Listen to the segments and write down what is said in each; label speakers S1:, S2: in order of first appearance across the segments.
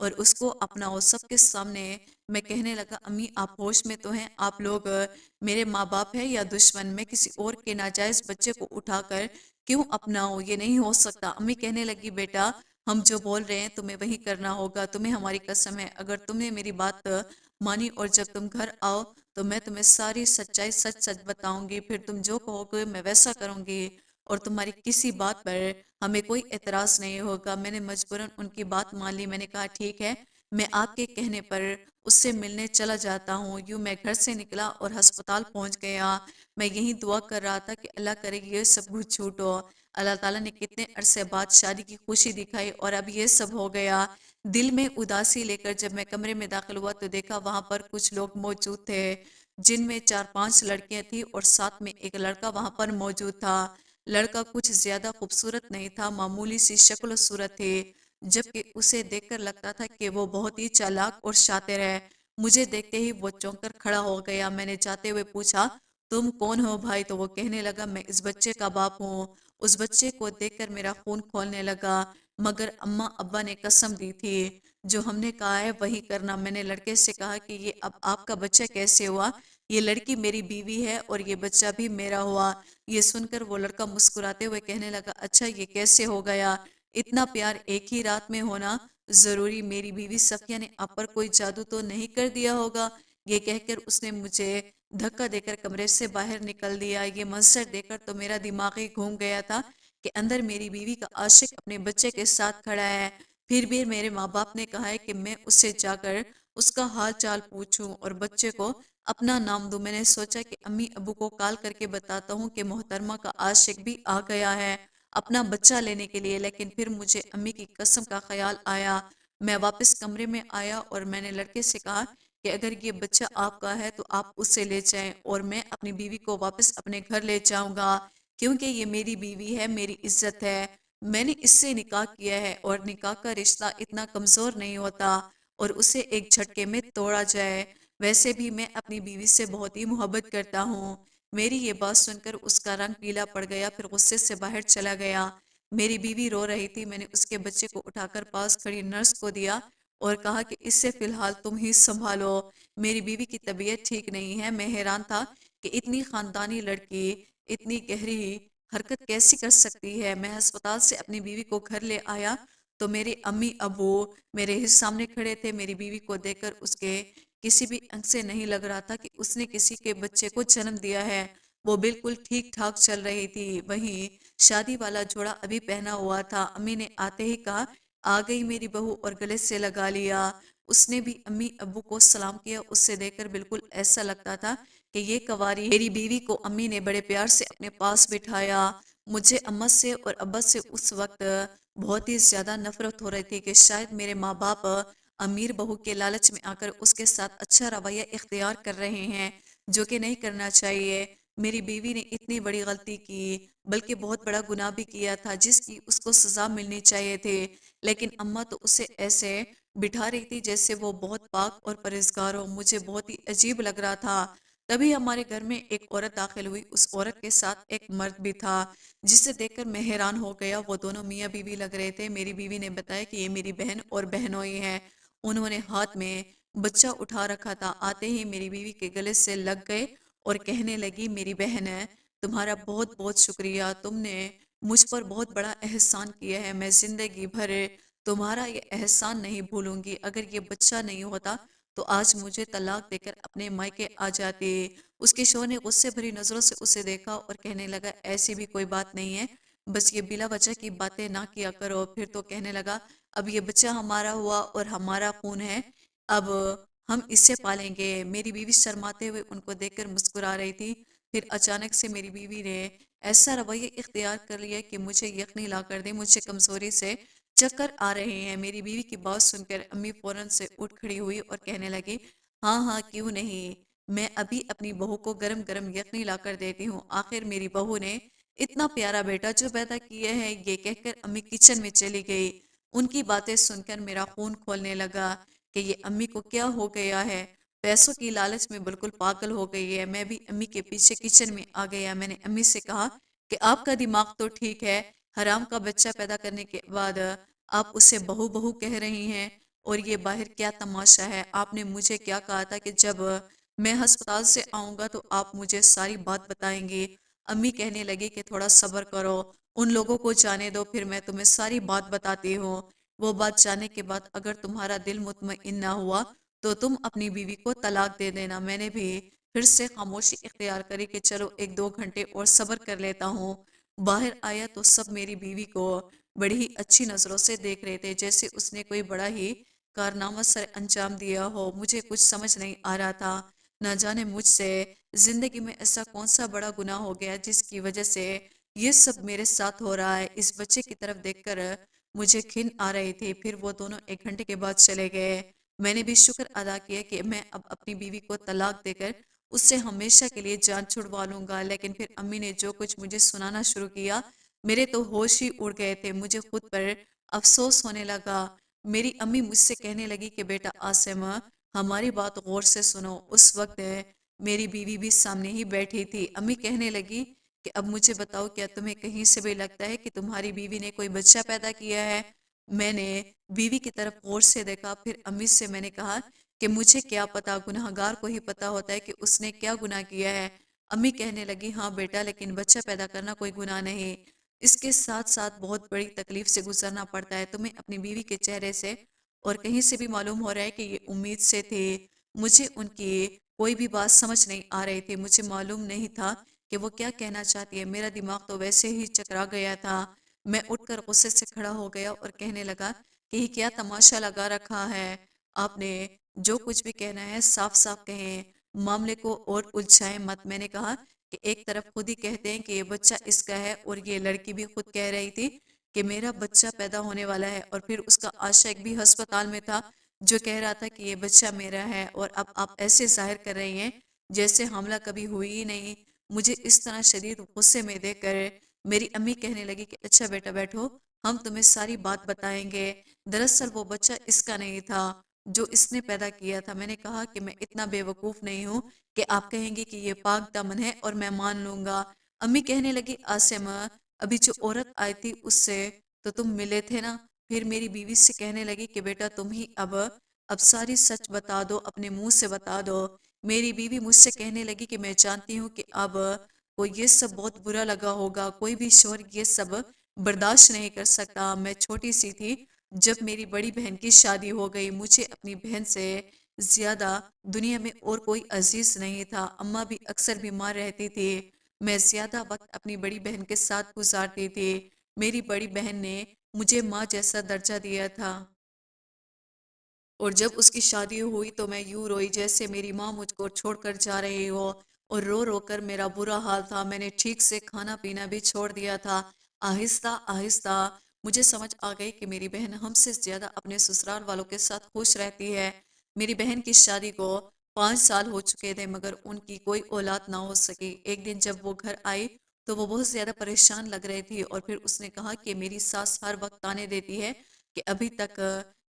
S1: اور اس کو اپنا سب کے سامنے میں کہنے لگا امی آپ ہوش میں تو ہیں، آپ لوگ میرے ماں باپ ہیں یا دشمن؟ میں کسی اور کے ناجائز بچے کو اٹھا کر کیوں اپناؤں؟ یہ نہیں ہو سکتا۔ امی کہنے لگی بیٹا ہم جو بول رہے ہیں تمہیں وہی کرنا ہوگا، تمہیں ہماری قسم ہے اگر تم نے میری بات مانی اور جب تم گھر آؤ تو میں تمہیں ساری سچائی سچ سچ بتاؤں گی، پھر تم جو کہو گے میں ویسا کروں گی اور تمہاری کسی بات پر ہمیں کوئی اعتراض نہیں ہوگا۔ میں نے مجبوراً ان کی بات مان لی۔ میں نے کہا ٹھیک ہے، میں آپ کے کہنے پر اس سے ملنے چلا جاتا ہوں۔ یوں میں گھر سے نکلا اور ہسپتال پہنچ گیا۔ میں یہی دعا کر رہا تھا کہ اللہ کرے یہ سب کچھ جھوٹ ہو۔ اللہ تعالیٰ نے کتنے عرصے بعد شادی کی خوشی دکھائی اور اب یہ سب ہو گیا۔ دل میں اداسی لے کر جب میں کمرے میں داخل ہوا تو دیکھا وہاں پر کچھ لوگ موجود تھے، جن میں 4-5 لڑکیاں تھیں اور ساتھ میں ایک لڑکا وہاں پر موجود تھا۔ لڑکا کچھ زیادہ خوبصورت نہیں تھا، معمولی سی شکل و صورت تھی، جبکہ اسے دیکھ کر لگتا تھا کہ وہ بہت ہی چالاک اور شاطر ہے۔ مجھے دیکھتے ہی وہ چونک کر کھڑا ہو گیا۔ میں نے جاتے ہوئے پوچھا تم کون ہو بھائی؟ تو وہ کہنے لگا میں اس بچے کا باپ ہوں۔ اس بچے کو دیکھ کر میرا خون کھولنے لگا، مگر اماں ابا نے قسم دی تھی جو ہم نے کہا ہے وہی کرنا۔ میں نے لڑکے سے کہا کہ یہ اب آپ کا بچہ کیسے ہوا؟ یہ لڑکی میری بیوی ہے اور یہ بچہ بھی میرا ہوا۔ یہ سن کر وہ لڑکا مسکراتے ہوئے کہنے لگا اچھا یہ کیسے ہو گیا؟ اتنا پیار ایک ہی رات میں ہونا ضروری؟ میری بیوی صفیہ نے آپ پر کوئی جادو تو نہیں کر دیا ہوگا؟ یہ کہہ کر اس نے مجھے دھکا دے کر کمرے سے باہر نکل دیا۔ یہ منظر دیکھ کر تو میرا دماغ ہی گھوم گیا تھا کہ اندر میری بیوی کا عاشق اپنے بچے کے ساتھ کھڑا ہے۔ پھر بھی میرے ماں باپ نے کہا ہے کہ میں اس سے جا کر اس کا حال چال پوچھوں اور بچے کو اپنا نام دوں۔ میں نے سوچا کہ امی ابو کو کال کر کے بتاتا ہوں کہ محترمہ کا عاشق بھی آ گیا ہے اپنا بچہ لینے کے لیے، لیکن پھر مجھے امی کی قسم کا خیال آیا۔ میں واپس کمرے میں آیا اور میں نے لڑکے سے کہا کہ اگر یہ بچہ آپ کا ہے تو آپ اسے لے جائیں اور میں اپنی بیوی کو واپس اپنے گھر لے جاؤں گا، کیونکہ یہ میری بیوی ہے، میری عزت ہے۔ میں نے اس سے نکاح کیا ہے اور نکاح کا رشتہ اتنا کمزور نہیں ہوتا اور اسے ایک جھٹکے میں توڑا جائے۔ ویسے بھی میں اپنی بیوی سے بہت ہی محبت کرتا ہوں۔ میری یہ بات سن کر اس کا رنگ پیلا پڑ گیا، پھر غصے سے باہر چلا گیا۔ میری بیوی رو رہی تھی۔ میں نے اس کے بچے کو اٹھا کر پاس کھڑی نرس کو دیا اور کہا کہ اس سے فی الحال تم ہی سنبھالو۔ میری بیوی کی طبیعت ٹھیک نہیں ہے۔ میں حیران تھا کہ اتنی خاندانی لڑکی اتنی گہری حرکت کیسی کر سکتی ہے۔ میں ہسپتال سے اپنی بیوی کو گھر لے آیا تو میرے امی ابو میرے ہی سامنے کھڑے تھے۔ میری بیوی کو دیکھ کر اس کے کسی بھی انگ سے نہیں لگ رہا تھا کہ اس نے کسی کے بچے کو جنم دیا ہے۔ وہ بالکل ٹھیک ٹھاک چل رہی تھی۔ وہیں شادی والا جوڑا ابھی پہنا ہوا تھا۔ امی نے آتے ہی کہا آ گئی میری بہو اور گلے سے لگا لیا۔ اس نے بھی امی ابو کو سلام کیا۔ اس سے دیکھ کر بالکل ایسا لگتا تھا کہ یہ کنواری۔ میری بیوی کو امی نے بڑے پیار سے اپنے پاس بٹھایا۔ مجھے اماں سے اور ابا سے اس وقت بہت ہی زیادہ نفرت ہو رہی تھی کہ شاید میرے ماں باپ امیر بہو کے لالچ میں آ کر اس کے ساتھ اچھا رویہ اختیار کر رہے ہیں، جو کہ نہیں کرنا چاہیے۔ میری بیوی نے اتنی بڑی غلطی کی، بلکہ بہت بڑا گناہ بھی کیا تھا جس کی اس کو سزا ملنی چاہیے تھی، لیکن اماں تو اسے ایسے بٹھا رہی تھی جیسے وہ بہت پاک اور پرہیزگار ہو۔ مجھے بہت ہی عجیب لگ رہا تھا۔ تبھی ہمارے گھر میں ایک عورت داخل ہوئی۔ اس عورت کے ساتھ ایک مرد بھی تھا جسے دیکھ کر میں حیران ہو گیا۔ وہ دونوں میاں بیوی لگ رہے تھے۔ میری بیوی نے بتایا کہ یہ میری بہن اور بہنوئی ہے۔ انہوں نے ہاتھ میں بچہ اٹھا رکھا تھا۔ آتے ہی میری بیوی کے گلے سے لگ گئے اور کہنے لگی میری بہن ہے، تمہارا بہت بہت شکریہ، تم نے مجھ پر بہت بڑا احسان کیا ہے۔ میں زندگی بھر تمہارا یہ احسان نہیں بھولوں گی۔ اگر یہ بچہ نہیں ہوتا تو آج مجھے طلاق دے کر اپنے مائکے آ جاتی۔ اس کے شوہر نے غصے بھری نظروں سے اسے دیکھا اور کہنے لگا ایسی بھی کوئی بات نہیں ہے، بس یہ بلا وجہ کی باتیں نہ کیا کرو۔ پھر تو کہنے لگا اب یہ بچہ ہمارا ہوا اور ہمارا خون ہے، اب ہم اسے پالیں گے۔ میری بیوی شرماتے ہوئے ان کو دیکھ کر مسکرا رہی تھی۔ پھر اچانک سے میری بیوی نے ایسا رویہ اختیار کر لیا کہ مجھے یخنی لا کر دے، مجھے کمزوری سے چکر آ رہے ہیں۔ میری بیوی کی بات سن کر امی فوراً سے اٹھ کھڑی ہوئی اور کہنے لگی ہاں ہاں کیوں نہیں، میں ابھی اپنی بہو کو گرم گرم یخنی لا کر دیتی ہوں۔ آخر میری بہو نے اتنا پیارا بیٹا جو پیدا کیا ہے، یہ کہہ کر امی کچن میں چلی گئی۔ ان کی باتیں سن کر میرا خون کھولنے لگا کہ یہ امی کو کیا ہو گیا ہے، پیسوں کی لالچ میں بالکل پاگل ہو گئی ہے۔ میں بھی امی کے پیچھے کچن میں آ گیا۔ میں نے امی سے کہا کہ آپ کا دماغ تو ٹھیک ہے، حرام کا بچہ پیدا کرنے کے بعد آپ اسے بہو بہو کہہ رہی ہیں۔ اور یہ باہر کیا تماشا ہے؟ آپ نے مجھے کیا کہا تھا کہ جب میں ہسپتال سے آؤں گا تو آپ مجھے ساری بات بتائیں گی۔ امی کہنے لگی کہ تھوڑا صبر کرو، ان لوگوں کو جانے دو، پھر میں تمہیں ساری بات بتاتی ہوں۔ وہ بات جاننے کے بعد اگر تمہارا دل مطمئن نہ ہوا تو تم اپنی بیوی کو طلاق دے دینا۔ میں نے بھی پھر سے خاموشی اختیار کری کہ چلو 1-2 گھنٹے اور صبر کر لیتا ہوں۔ باہر آیا تو سب میری بیوی کو بڑی ہی اچھی نظروں سے دیکھ رہے تھے، جیسے اس نے کوئی بڑا ہی کارنامہ سر انجام دیا ہو۔ مجھے کچھ سمجھ نہیں آ رہا تھا، نہ جانے مجھ سے زندگی میں ایسا کون سا بڑا گناہ ہو گیا جس کی وجہ سے یہ سب میرے ساتھ ہو رہا ہے۔ اس بچے کی طرف دیکھ کر مجھے گھن آ رہی تھی۔ پھر وہ دونوں 1 گھنٹے کے بعد چلے گئے۔ میں نے بھی شکر ادا کیا کہ میں اب اپنی بیوی کو طلاق دے کر اس سے ہمیشہ کے لیے جان چھڑوا لوں گا۔ لیکن پھر امی نے جو کچھ مجھے سنانا شروع کیا، میرے تو ہوش ہی اڑ گئے تھے۔ مجھے خود پر افسوس ہونے لگا۔ میری امی مجھ سے کہنے لگی کہ بیٹا عاصم، ہماری بات غور سے سنو۔ اس وقت میری بیوی بھی سامنے ہی بیٹھی تھی۔ امی کہنے لگی کہ اب مجھے بتاؤ، کیا تمہیں کہیں سے بھی لگتا ہے کہ تمہاری بیوی نے کوئی بچہ پیدا کیا ہے؟ میں نے بیوی کی طرف غور سے دیکھا، پھر امی سے میں نے کہا کہ مجھے کیا پتا، گناہگار کو ہی پتا ہوتا ہے کہ اس نے کیا گناہ کیا ہے۔ امی کہنے لگی ہاں بیٹا، لیکن بچہ پیدا کرنا کوئی گناہ نہیں، اس کے ساتھ ساتھ بہت بڑی تکلیف سے گزرنا پڑتا ہے۔ تمہیں اپنی بیوی کے چہرے سے اور کہیں سے بھی معلوم ہو رہا ہے کہ یہ امید سے تھی۔ مجھے ان کی کوئی بھی بات سمجھ نہیں آ رہی تھی۔ مجھے معلوم نہیں تھا کہ وہ کیا کہنا چاہتی ہے۔ میرا دماغ تو ویسے ہی چکرا گیا تھا۔ میں اٹھ کر غصے سے کھڑا ہو گیا اور کہنے لگا کہ یہ کیا تماشا لگا رکھا ہے؟ آپ نے جو کچھ بھی کہنا ہے صاف صاف کہیں، معاملے کو اور الجھائیں مت۔ میں نے کہا کہ ایک طرف خود ہی کہتے ہیں کہ یہ بچہ اس کا ہے، اور یہ لڑکی بھی خود کہہ رہی تھی کہ میرا بچہ پیدا ہونے والا ہے، اور پھر اس کا عاشق بھی ہسپتال میں تھا جو کہہ رہا تھا کہ یہ بچہ میرا ہے، اور اب آپ ایسے ظاہر کر رہی ہیں جیسے حملہ کبھی ہوئی ہی نہیں۔ مجھے اس طرح شدید غصے میں دیکھ کر میری امی کہنے لگی کہ اچھا بیٹا بیٹھو، ہم تمہیں ساری بات بتائیں گے۔ دراصل وہ بچہ اس کا نہیں تھا جو اس نے پیدا کیا تھا۔ میں نے کہا کہ میں اتنا بے وقوف نہیں ہوں کہ آپ کہیں گے کہ یہ پاک دامن ہے اور میں مان لوں گا۔ امی کہنے لگی عاصم، ابھی جو عورت آئی تھی اس سے تو تم ملے تھے نا؟ پھر میری بیوی سے کہنے لگی کہ بیٹا تم ہی اب ساری سچ بتا دو، اپنے منہ سے بتا دو۔ میری بیوی مجھ سے کہنے لگی کہ میں جانتی ہوں کہ اب کو یہ سب بہت برا لگا ہوگا، کوئی بھی شوہر یہ سب برداشت نہیں کر سکتا۔ میں چھوٹی سی تھی جب میری بڑی بہن کی شادی ہو گئی۔ مجھے اپنی بہن سے زیادہ دنیا میں اور کوئی عزیز نہیں تھا۔ اماں بھی اکثر بیمار رہتی تھی، میں زیادہ وقت اپنی بڑی بہن کے ساتھ گزارتی تھی۔ میری بڑی بہن نے مجھے ماں جیسا درجہ دیا تھا، اور جب اس کی شادی ہوئی تو میں یوں روئی جیسے میری ماں مجھ کو چھوڑ کر جا رہی ہو، اور رو رو کر میرا برا حال تھا۔ میں نے ٹھیک سے کھانا پینا بھی چھوڑ دیا تھا۔ آہستہ آہستہ مجھے سمجھ آ گئی کہ میری بہن ہم سے زیادہ اپنے سسرال والوں کے ساتھ خوش رہتی ہے۔ میری بہن کی شادی کو 5 سال ہو چکے تھے، مگر ان کی کوئی اولاد نہ ہو سکی۔ ایک دن جب وہ گھر آئی تو وہ بہت زیادہ پریشان لگ رہی تھی، اور پھر اس نے کہا کہ میری ساس ہر وقت تانے دیتی ہے کہ ابھی تک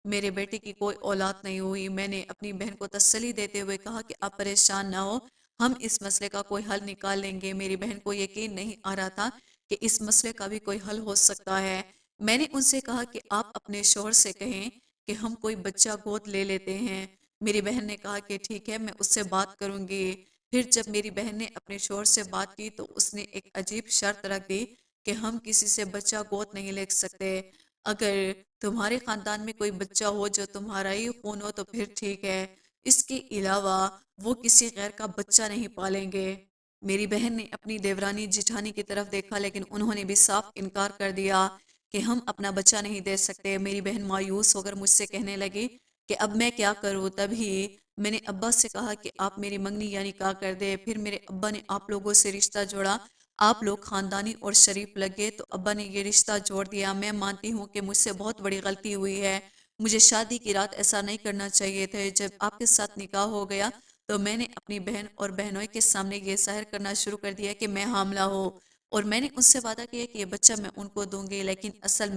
S1: میرے بیٹے کی کوئی اولاد نہیں ہوئی۔ میں نے اپنی بہن کو تسلی دیتے ہوئے کہا کہ آپ پریشان نہ ہو، ہم اس مسئلے کا کوئی حل نکال لیں گے۔ میری بہن کو یقین نہیں آ رہا تھا کہ اس مسئلے کا بھی کوئی حل ہو سکتا ہے۔ میں نے ان سے کہا کہ آپ اپنے شوہر سے کہیں کہ ہم کوئی بچہ گود لے لیتے ہیں۔ میری بہن نے کہا کہ ٹھیک ہے، میں اس سے بات کروں گی۔ پھر جب میری بہن نے اپنے شوہر سے بات کی تو اس نے ایک عجیب شرط رکھ دی کہ ہم کسی سے بچہ گود نہیں لے سکتے۔ اگر تمہارے خاندان میں کوئی بچہ ہو جو تمہارا ہی خون ہو تو پھر ٹھیک ہے، اس کے علاوہ وہ کسی غیر کا بچہ نہیں پالیں گے۔ میری بہن نے اپنی دیورانی جٹھانی کی طرف دیکھا، لیکن انہوں نے بھی صاف انکار کر دیا کہ ہم اپنا بچہ نہیں دے سکتے۔ میری بہن مایوس ہو کر مجھ سے کہنے لگی کہ اب میں کیا کروں؟ تبھی میں نے ابا سے کہا کہ آپ میری منگنی یا نکاح کر دے۔ پھر میرے ابا نے آپ لوگوں سے رشتہ جوڑا، آپ لوگ خاندانی اور شریف لگے تو ابا نے یہ رشتہ جوڑ دیا۔ میں مانتی ہوں کہ مجھ سے بہت بڑی غلطی ہوئی ہے، مجھے شادی کی رات ایسا نہیں کرنا چاہیے تھا۔ جب آپ کے ساتھ نکاح ہو گیا تو میں نے اپنی بہن اور بہنوئی کے سامنے یہ ظاہر کرنا شروع کر دیا کہ میں حاملہ ہوں، اور میں نے ان سے وعدہ کیا کہ یہ بچہ میں ان کو دوں گی، لیکن اصل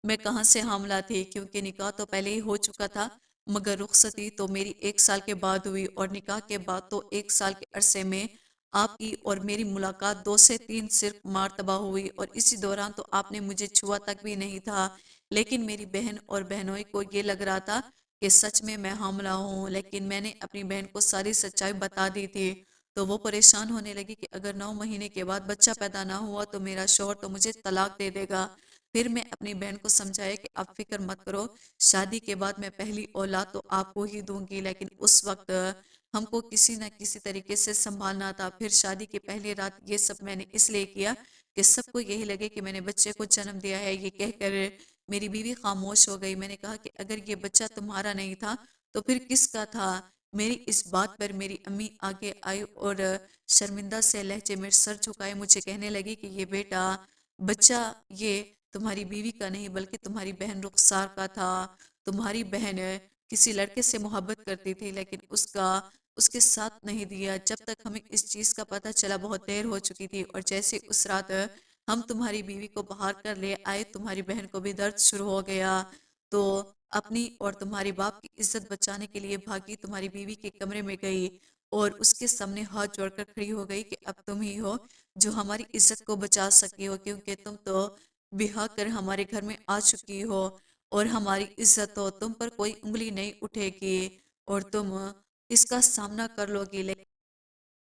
S1: میں کہاں سے حاملہ تھی، کیونکہ نکاح تو پہلے ہی ہو چکا تھا، مگر رخصتی تو میری 1 سال کے بعد ہوئی، اور نکاح کے بعد تو 1 سال کے عرصے میں آپ کی اور میری ملاقات 2 سے 3 صرف مرتبہ ہوئی، اور اسی دوران تو آپ نے مجھے چھوا تک بھی نہیں تھا۔ لیکن میری بہن اور بہنوئی کو یہ لگ رہا تھا کہ سچ میں حاملہ ہوں، لیکن میں نے اپنی بہن کو ساری سچائی بتا دی تھی۔ تو وہ پریشان ہونے لگی کہ اگر 9 مہینے کے بعد بچہ پیدا نہ ہوا تو میرا شوہر تو مجھے طلاق دے دے گا۔ پھر میں اپنی بہن کو سمجھایا کہ آپ فکر مت کرو، شادی کے بعد میں پہلی اولاد تو آپ کو ہی دوں گی، لیکن اس وقت ہم کو کسی نہ کسی طریقے سے سنبھالنا تھا۔ پھر شادی کی پہلی رات یہ سب میں نے اس لیے کیا کہ سب کو یہی لگے کہ میں نے بچے کو جنم دیا ہے۔ یہ کہہ کر میری بیوی خاموش ہو گئی۔ میں نے کہا کہ اگر یہ بچہ تمہارا نہیں تھا تو پھر کس کا تھا؟ میری اس بات پر میری امی آگے آئی اور شرمندہ سے لہجے میں سر جھکائے مجھے کہنے لگی کہ یہ بیٹا بچہ یہ تمہاری بیوی کا نہیں بلکہ تمہاری بہن رخسار کا تھا۔ تمہاری بہن کسی لڑکے سے محبت کرتی تھی لیکن اس کے ساتھ نہیں دیا۔ جب تک ہمیں اس چیز کا پتہ چلا بہت دیر ہو چکی تھی، اور جیسے اس رات ہم تمہاری بیوی کو باہر کر لے آئے تمہاری بہن کو بھی درد شروع ہو گیا، تو اپنی اور تمہاری باپ کی عزت بچانے کے لیے بھاگی، تمہاری بیوی کے کمرے میں گئی اور اس کے سامنے ہاتھ جوڑ کر کھڑی ہو گئی کہ اب تم ہی ہو جو ہماری عزت کو بچا سکتی ہو، کیونکہ تم تو بہا کر ہمارے گھر میں آ چکی ہو اور ہماری عزت ہو، تم پر کوئی انگلی نہیں اٹھے گی اور تم اس کا سامنا کر لو گی۔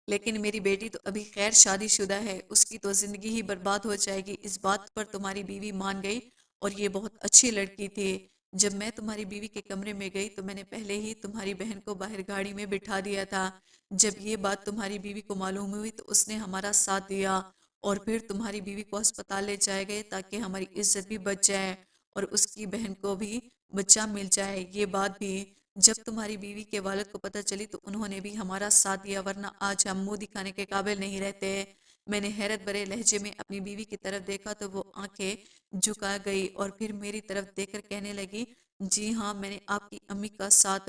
S1: لیکن میری بیٹی تو ابھی خیر شادی شدہ ہے، اس کی تو زندگی ہی برباد ہو جائے گی۔ اس بات پر تمہاری بیوی مان گئی اور یہ بہت اچھی لڑکی تھی۔ جب میں تمہاری بیوی کے کمرے میں گئی تو میں نے پہلے ہی تمہاری بہن کو باہر گاڑی میں بٹھا دیا تھا۔ جب یہ بات تمہاری بیوی کو معلوم ہوئی تو اس نے ہمارا ساتھ دیا اور پھر تمہاری بیوی کو ہسپتال لے جائے گئے تاکہ ہماری عزت بھی بچ جائے اور اس کی بہن کو بھی بچہ مل جائے۔ یہ بات بھی جب تمہاری بیوی کے والد کو پتہ چلی تو انہوں نے بھی ہمارا ساتھ دیا، ورنہ آج ہم منہ دکھانے کے قابل نہیں رہتے۔ میں نے حیرت بھرے لہجے میں اپنی بیوی کی طرف دیکھا تو وہ آنکھیں جھکا گئی اور پھر میری طرف دیکھ کر کہنے لگی، جی ہاں، میں نے آپ کی امی کا ساتھ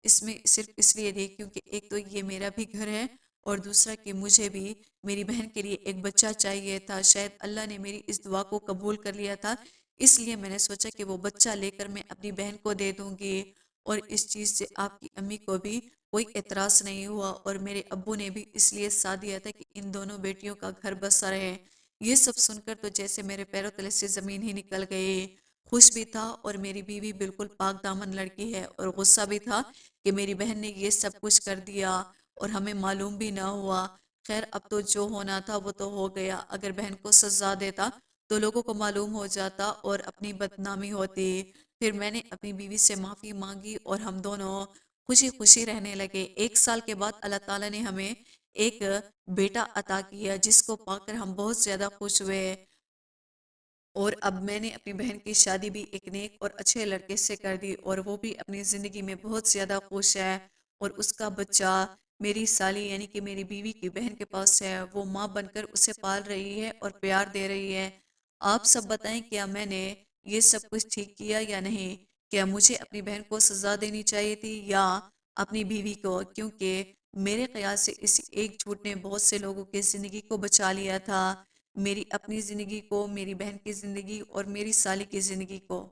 S1: اس میں صرف اس لیے دی کیونکہ ایک تو یہ میرا بھی گھر ہے اور دوسرا کہ مجھے بھی میری بہن کے لیے ایک بچہ چاہیے تھا۔ شاید اللہ نے میری اس دعا کو قبول کر لیا تھا، اس لیے میں نے سوچا کہ وہ بچہ لے کر میں اپنی بہن کو دے دوں گی، اور اس چیز سے آپ کی امی کو بھی کوئی اعتراض نہیں ہوا اور میرے ابو نے بھی اس لیے ساتھ دیا تھا کہ ان دونوں بیٹیوں کا گھر بسا رہے۔ یہ سب سن کر تو جیسے میرے پیروں تلے سے زمین ہی نکل گئی۔ خوش بھی تھا اور میری بیوی بالکل پاک دامن لڑکی ہے، اور غصہ بھی تھا کہ میری بہن نے یہ سب کچھ کر دیا اور ہمیں معلوم بھی نہ ہوا۔ خیر اب تو جو ہونا تھا وہ تو ہو گیا، اگر بہن کو سزا دیتا تو لوگوں کو معلوم ہو جاتا اور اپنی بدنامی ہوتی۔ پھر میں نے اپنی بیوی سے معافی مانگی اور ہم دونوں خوشی خوشی رہنے لگے۔ 1 سال کے بعد اللہ تعالیٰ نے ہمیں ایک بیٹا عطا کیا جس کو پا کر ہم بہت زیادہ خوش ہوئے، اور اب میں نے اپنی بہن کی شادی بھی ایک نیک اور اچھے لڑکے سے کر دی اور وہ بھی اپنی زندگی میں بہت زیادہ خوش ہے، اور اس کا بچہ میری سالی یعنی کہ میری بیوی کی بہن کے پاس ہے۔ وہ ماں بن کر اسے پال رہی ہے اور پیار دے رہی ہے۔ آپ سب بتائیں کیا میں نے یہ سب کچھ ٹھیک کیا یا نہیں؟ کیا مجھے اپنی بہن کو سزا دینی چاہیے تھی یا اپنی بیوی کو؟ کیونکہ میرے خیال سے اس ایک جھوٹ نے بہت سے لوگوں کی زندگی کو بچا لیا تھا، میری اپنی زندگی کو، میری بہن کی زندگی اور میری سالی کی زندگی کو۔